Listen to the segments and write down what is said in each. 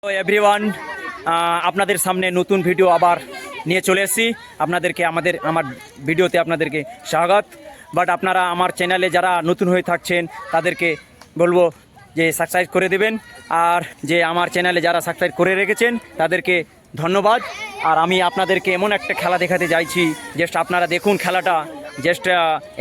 Everyone, আপনাদের সামনে নতুন ভিডিও আবার নিয়ে চলে এসেছি। আপনাদেরকে আমার ভিডিওতে আপনাদেরকে স্বাগত। বাট আপনারা আমার চ্যানেলে যারা নতুন হয়ে থাকছেন তাদেরকে বলবো যে সাবস্ক্রাইব করে দেবেন, আর যে আমার চ্যানেলে যারা সাবস্ক্রাইব করে রেখেছেন তাদেরকে ধন্যবাদ। আর আমি আপনাদেরকে এমন একটা খেলা দেখাতে চাইছি, জাস্ট আপনারা দেখুন খেলাটা। জাস্ট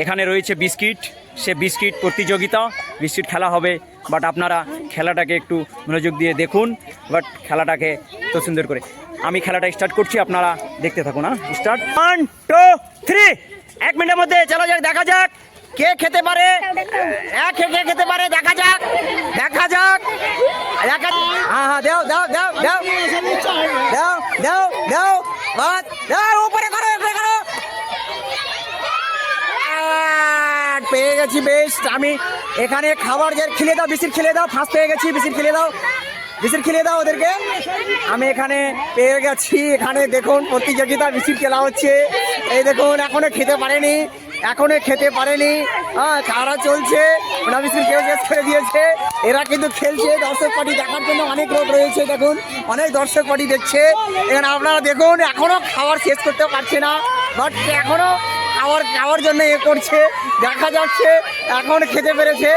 এখানে রয়েছে বিস্কিট, সে বিস্কিট প্রতিযোগিতা, বিস্কিট খেলা হবে। বাট আপনারা খেলাটাকে একটু মনোযোগ দিয়ে দেখুন, বাট খেলাটাকে তো সুন্দর করে আমি খেলাটা স্টার্ট করছি, আপনারা দেখতে থাকুন। স্টার্ট 1 2 3। 1 মিনিটের মধ্যে চলো যাক, দেখা যাক কে খেতে পারে, কে খেতে পারে, দেখা যাক দেখা যাক। হ্যাঁ, দাও দাও দাও দাও দাও দাও দাও, বাদ দাও, উপরে করো উপরে করো। পেয়ে গেছি বেস্ট। আমি এখানে খাবার যে খেলে দাও, বিস্কিট খেলে দাও, ফার্স্ট পেয়ে গেছি। বিস্কিট খেলে দাও, বিস্কিট খেলে দাও ওদেরকে। আমি এখানে পেয়ে গেছি। এখানে দেখুন প্রতিযোগিতা, বিস্কিট খেলা হচ্ছে। এই দেখুন এখনো খেতে পারেনি, খাওয়া চলছে। ওরা বিস্কিট খেয়ে শেষ করে দিয়েছে। এরা কিন্তু খেলছে, দর্শক পার্টি দেখার জন্য অনেক লোক রয়েছে। দেখুন অনেক দর্শক পার্টি দেখছে এখানে। আপনারা দেখুন এখনো খাবার শেষ করতে পারছে না, বাট এখনো খাওয়ার জন্য করছে, দেখা যাচ্ছে এখন খেতে পেরেছে।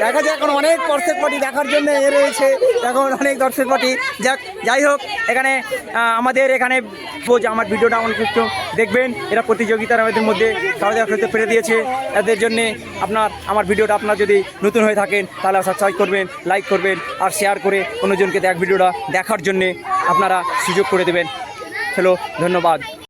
দেখা যায় এখন অনেক দর্শক পার্টি দেখার জন্য রয়েছে, এখন অনেক দর্শক পার্টি। যাই হোক, এখানে আমাদের এখানে আমার ভিডিওটা অনেক কিছু দেখবেন। এরা প্রতিযোগিতার আমাদের মধ্যে খাওয়া খেতে পেরে দিয়েছে। এদের জন্যে আমার ভিডিওটা আপনার যদি নতুন হয়ে থাকেন তাহলে সাবস্ক্রাইব করবেন, লাইক করবেন, আর শেয়ার করে অন্যজনকে ভিডিওটা দেখার জন্যে আপনারা সুযোগ করে দেবেন। হ্যালো, ধন্যবাদ।